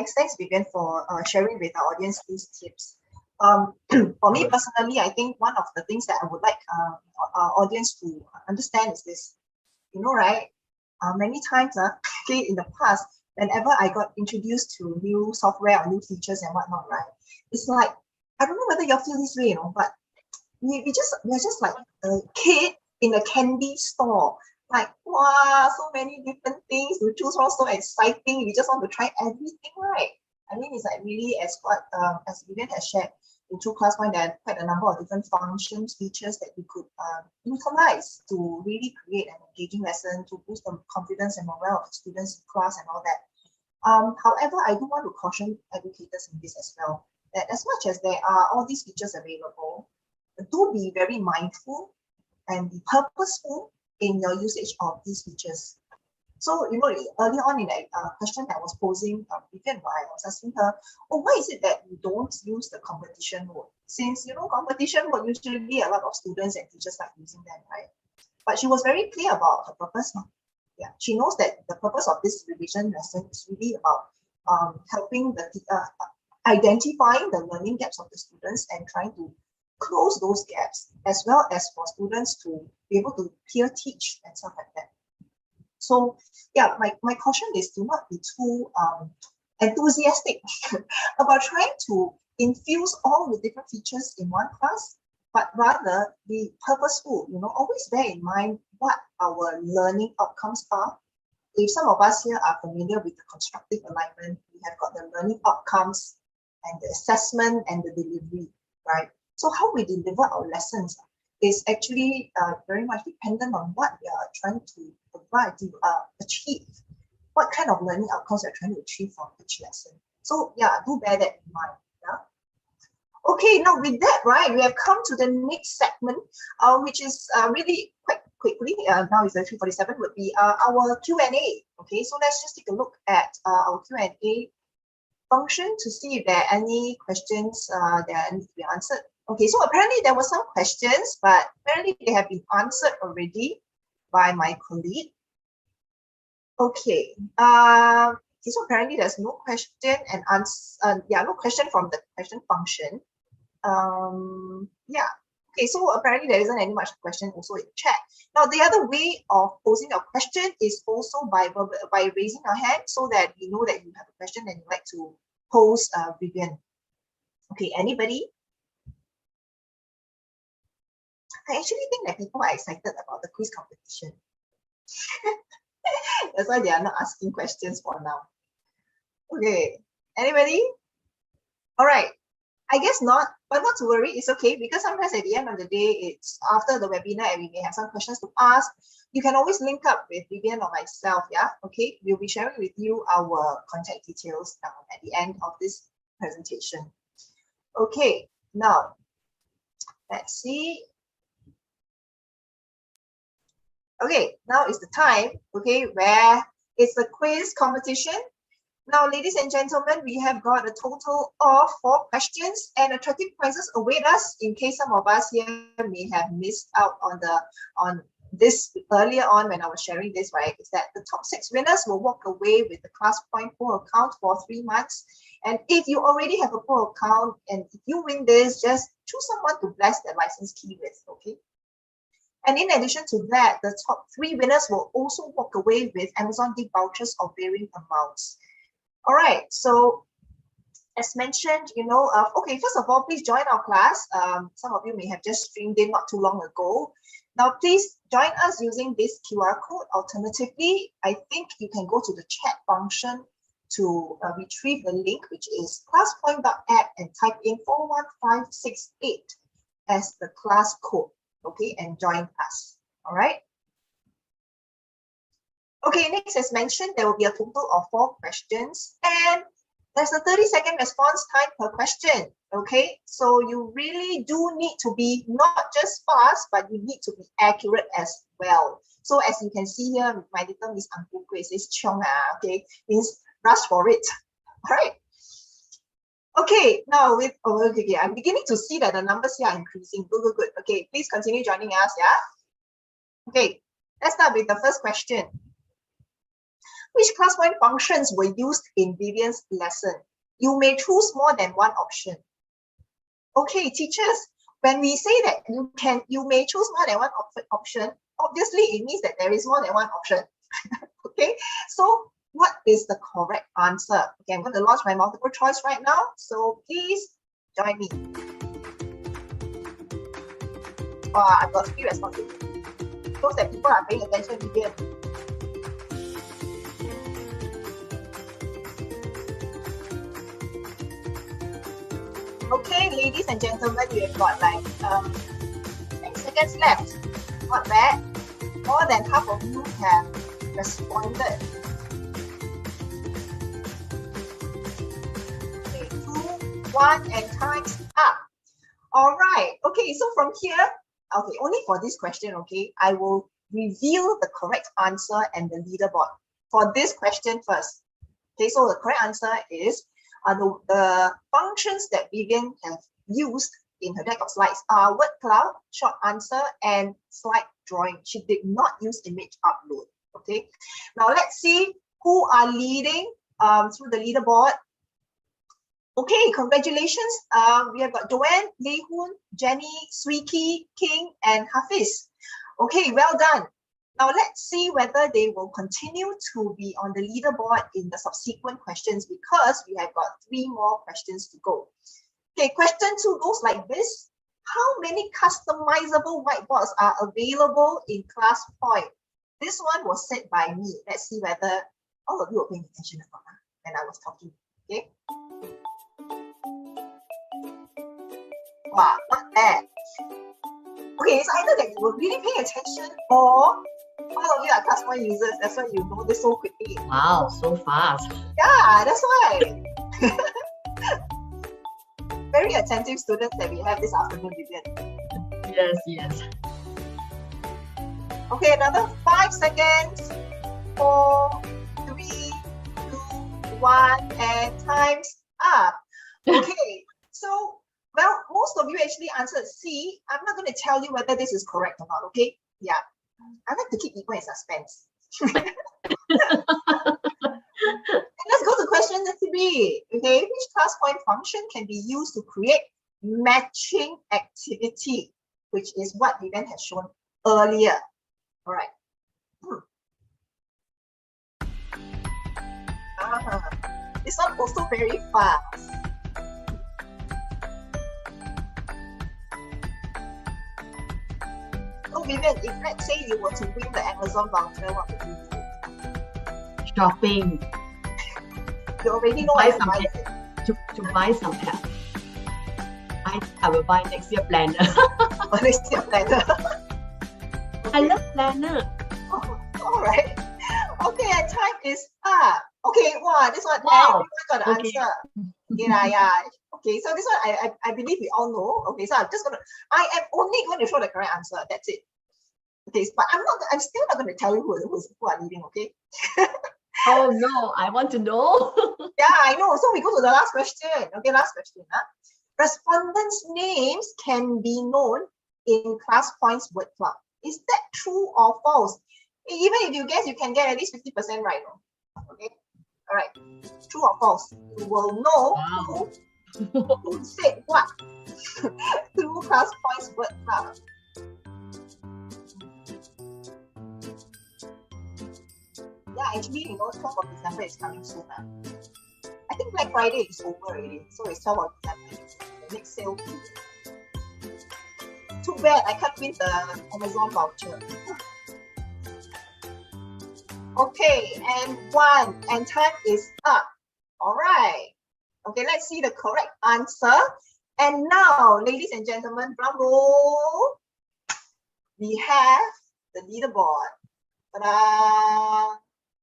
S1: Thanks, Vivian, for sharing with our audience these tips. For me personally, I think one of the things that I would like our audience to understand is this. You know, right? Many times, okay, in the past, whenever I got introduced to new software or new features and whatnot, right? It's like, I don't know whether you feel this way, you know, but we're just like a kid in a candy store. Like, wow, so many different things to choose from, so exciting. We just want to try everything, right? I mean, it's like really as Vivian has shared into ClassPoint, there are quite a number of different functions, features that you could utilize to really create an engaging lesson, to boost the confidence and morale of students in class and all that. However, I do want to caution educators in this as well, that as much as there are all these features available, do be very mindful and be purposeful in your usage of these features. So, you know, earlier on in a question that I was posing, Vivian, I was asking her, oh, why is it that you don't use the competition mode? Since, you know, competition mode, usually a lot of students and teachers like using them, right? But she was very clear about her purpose. Yeah, she knows that the purpose of this revision lesson is really about helping the identifying the learning gaps of the students and trying to close those gaps, as well as for students to be able to peer teach and stuff like that. So yeah, my caution is to not be too enthusiastic about trying to infuse all the different features in one class, but rather be purposeful, you know, always bear in mind what our learning outcomes are. If some of us here are familiar with the constructive alignment, we have got the learning outcomes and the assessment and the delivery, right? So how we deliver our lessons is actually very much dependent on what we are trying to provide, to achieve, what kind of learning outcomes we're trying to achieve from each lesson. So yeah, do bear that in mind. Yeah. Okay, now with that, right, we have come to the next segment, which is really quite quickly, now it's 3:47, would be our Q&A. Okay, so let's just take a look at our Q&A function to see if there are any questions that need to be answered. Okay, so apparently there were some questions, but apparently they have been answered already by my colleague. Okay, so apparently there's no question and answer, no question from the question function. Yeah, okay, so apparently there isn't any much question also in the chat. Now, the other way of posing a question is also by raising your hand so that we know that you have a question and you'd like to pose, Vivian. Okay, anybody? I actually think that people are excited about the quiz competition. That's why they are not asking questions for now. Okay, anybody? All right, I guess not, but not to worry, it's okay, because sometimes at the end of the day, it's after the webinar and we may have some questions to ask. You can always link up with Vivian or myself, yeah? Okay, we'll be sharing with you our contact details at the end of this presentation. Okay, now, let's see. Okay, now is the time, okay, where it's the quiz competition. Now, ladies and gentlemen, we have got a total of 4 questions and attractive prizes await us in case some of us here may have missed out on this earlier on when I was sharing this, right? Is that the top 6 winners will walk away with the ClassPoint Pro account for 3 months. And if you already have a Pro account and if you win this, just choose someone to bless their license key with, okay? And in addition to that, the top 3 winners will also walk away with Amazon gift vouchers of varying amounts. All right, so as mentioned, you know, okay, first of all, please join our class. Some of you may have just streamed in not too long ago. Now, please join us using this QR code. Alternatively, I think you can go to the chat function to retrieve the link, which is classpoint.app, and type in 41568 as the class code. Okay, and join us. All right. Okay, next, as mentioned, there will be a total of 4 questions, and there's a 30-second response time per question. Okay, so you really do need to be not just fast, but you need to be accurate as well. So as you can see here, my little Miss Angkukwe says "Chiong ah," okay, means rush for it. All right. Okay, now with okay, I'm beginning to see that the numbers here are increasing. Good. Okay, please continue joining us, yeah? Okay, let's start with the first question. Which ClassPoint functions were used in Vivian's lesson? You may choose more than one option. Okay, teachers, when we say that you may choose more than one option, obviously it means that there is more than one option. Okay, so what is the correct answer? Okay, I'm going to launch my multiple choice right now, so please join me. I've got 3 responses. Shows that people are paying attention to Vivian. Okay, ladies and gentlemen, we have got like 10 seconds left. Not bad. More than half of you have responded. Okay, 2, 1, and time's up. All right. Okay, so from here, okay, only for this question, okay, I will reveal the correct answer and the leaderboard for this question first. Okay, so the correct answer is the functions that Vivian have used in her deck of slides are word cloud, short answer, and slide drawing. She did not use image upload. Okay, now let's see who are leading through the leaderboard. Okay, congratulations. We have got Joanne, Lei Hoon, Jenny, Swiki, King, and Hafiz. Okay, well done. Now let's see whether they will continue to be on the leaderboard in the subsequent questions, because we have got 3 more questions to go. Okay, question 2 goes like this. How many customizable whiteboards are available in ClassPoint? This one was said by me. Let's see whether all of you are paying attention or not when I was talking. Okay. Wow, not bad. Okay, it's either that you were really paying attention or all of you are ClassPoint users. That's why you know this so quickly.
S2: Wow, so fast.
S1: Yeah, that's why. Very attentive students that we have this afternoon, Vivian.
S2: Yes, yes.
S1: Okay, another 5 seconds. 4, 3, 2, 1, and time's up. Okay, so, well, most of you actually answered C. I'm not going to tell you whether this is correct or not, okay? Yeah. I like to keep people in suspense. Let's go to question 3. Okay, which ClassPoint function can be used to create matching activity, which is what Vivian has shown earlier. All right. This one also very fast. So Vivian, if let's say you were to win the Amazon voucher, what would you do?
S2: Shopping.
S1: You already know
S2: Buy
S1: what
S2: some
S1: to buy.
S2: to buy some pet. I will buy next year planner.
S1: Next year planner.
S2: I love planner.
S1: Oh, all right. Okay, and time is up. Okay, wow, this one,
S2: Wow.
S1: everyone got the answer. Yeah. Okay, so this one I believe we all know. Okay, so I am only going to show the correct answer. That's it. Okay, but I'm still not going to tell you who are leading, okay?
S2: Oh no, I want to know.
S1: Yeah, I know. So we go to the last question. Okay, last question. Respondents' names can be known in ClassPoint's word cloud. Is that true or false? Even if you guess, you can get at least 50% right. Okay. All right. True or false? You will know who said what through ClassPoint's word cloud. Yeah, actually, 12th of December is coming soon. I think Black Friday is over already, so it's 12th of December. The next sale period. Too bad I can't win the Amazon voucher. Okay, and time is up. All right. Okay, let's see the correct answer. And now, ladies and gentlemen, drum roll. We have the leaderboard. Ta-da!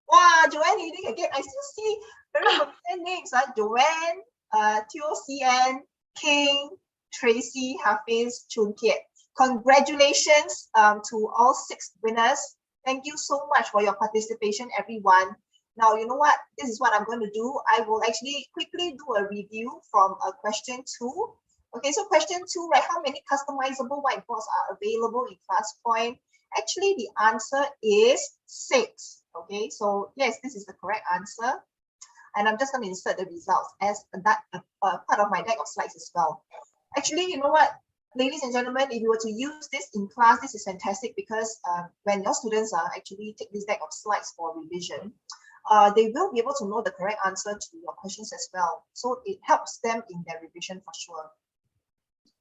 S1: Wow, Joanne leading again. I still see very familiar names. Joanne, Teo CN, King, Tracy, Hafiz, Chun Kiet. Congratulations to all 6 winners. Thank you so much for your participation, everyone. Now, you know what? This is what I'm going to do. I will actually quickly do a review from question 2. Okay, so question 2, right? How many customizable whiteboards are available in ClassPoint? Actually, the answer is 6. Okay, so yes, this is the correct answer. And I'm just going to insert the results as that part of my deck of slides as well. Actually, you know what, ladies and gentlemen, if you were to use this in class, this is fantastic because when your students actually take this deck of slides for revision, they will be able to know the correct answer to your questions as well. So it helps them in their revision for sure.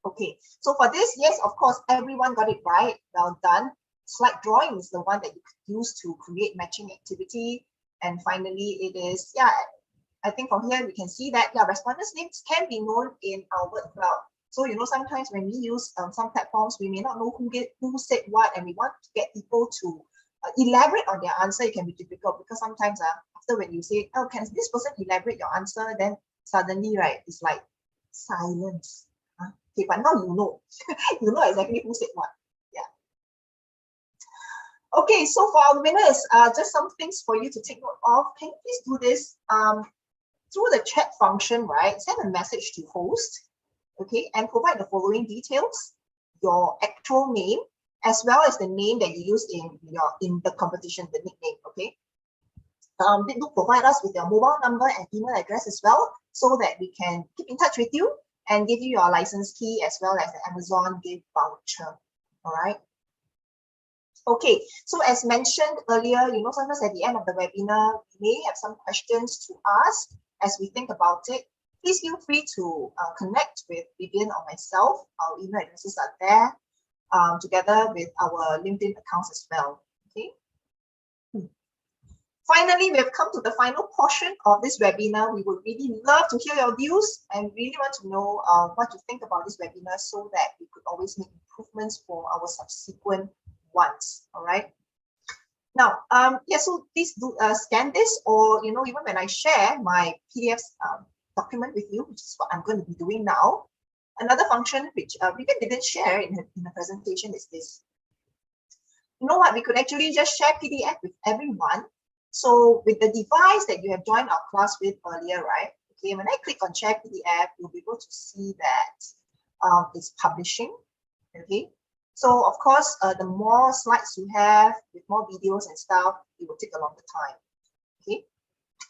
S1: Okay, so for this, yes, of course, everyone got it right. Well done. Slide drawing is the one that you could use to create matching activity. And finally, it is, yeah, I think from here we can see that, yeah, respondents' names can be known in our word cloud. So, you know, sometimes when we use some platforms, we may not know who said what, and we want to get people to elaborate on their answer. It can be difficult because sometimes after when you say, oh, can this person elaborate your answer? Then suddenly, right, it's like silence. Okay, but now you know, you know exactly who said what. Yeah. Okay, so for our winners, just some things for you to take note of. Can you please do this through the chat function, right? Send a message to host, okay, and provide the following details: your actual name, as well as the name that you use in the competition, the nickname, okay. Do provide us with your mobile number and email address as well, so that we can keep in touch with you and give you your license key as well as the Amazon gift voucher. All right. Okay, so as mentioned earlier, you know, sometimes at the end of the webinar, we may have some questions to ask as we think about it. Please feel free to connect with Vivian or myself. Our email addresses are there, together with our LinkedIn accounts as well. Okay. Finally, we have come to the final portion of this webinar. We would really love to hear your views and really want to know what you think about this webinar so that we could always make improvements for our subsequent ones. All right. Now, yeah, so please do scan this, or, you know, even when I share my PDF document with you, which is what I'm going to be doing now. Another function which Vivian didn't share in the presentation is this. You know what? We could actually just share PDF with everyone. So with the device that you have joined our class with earlier, right? Okay, when I click on share PDF, you'll be able to see that it's publishing. Okay, so of course, the more slides you have with more videos and stuff, it will take a longer time. Okay,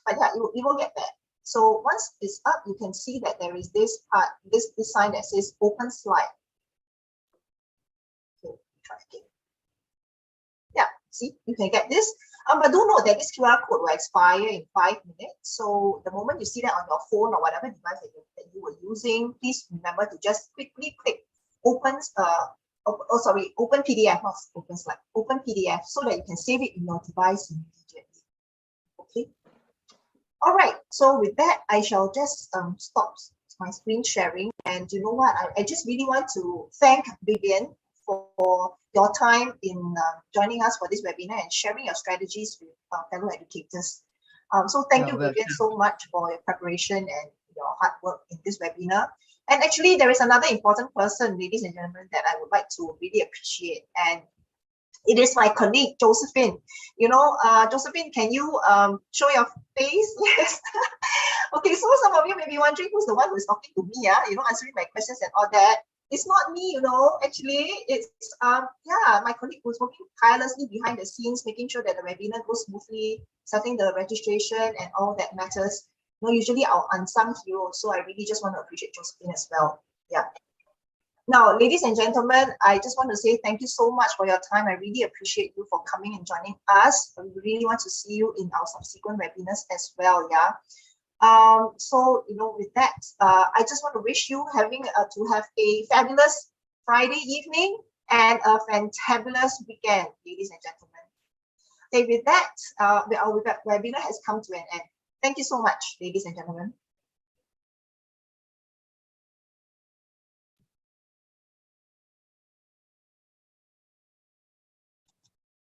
S1: but yeah, you will get there. So once it's up, you can see that there is this part, this sign that says open slide. Okay, try again. Yeah, see, you can get this. But do note that this QR code will expire in 5 minutes. So the moment you see that on your phone or whatever device that you were using, please remember to just quickly click open PDF, not open slide, open PDF, so that you can save it in your device immediately. Okay. All right. So with that, I shall just stop my screen sharing. And you know what? I just really want to thank Vivian for your time in joining us for this webinar and sharing your strategies with fellow educators. So thank you, Vivian, so much for your preparation and your hard work in this webinar. And actually, there is another important person, ladies and gentlemen, that I would like to really appreciate. And it is my colleague, Josephine. You know, Josephine, can you show your face? Yes. Okay, so some of you may be wondering who's the one who is talking to me, you know, answering my questions and all that. It's not me, you know, actually, it's yeah, my colleague who's working tirelessly behind the scenes, making sure that the webinar goes smoothly, setting the registration and all that matters. You know, usually our unsung hero, so I really just want to appreciate Josephine as well. Yeah. Now, ladies and gentlemen, I just want to say thank you so much for your time. I really appreciate you for coming and joining us. We really want to see you in our subsequent webinars as well. Yeah. So, you know, with that, I just want to wish you to have a fabulous Friday evening and a fantabulous weekend, ladies and gentlemen. Okay, with that, our webinar has come to an end. Thank you so much, ladies and gentlemen.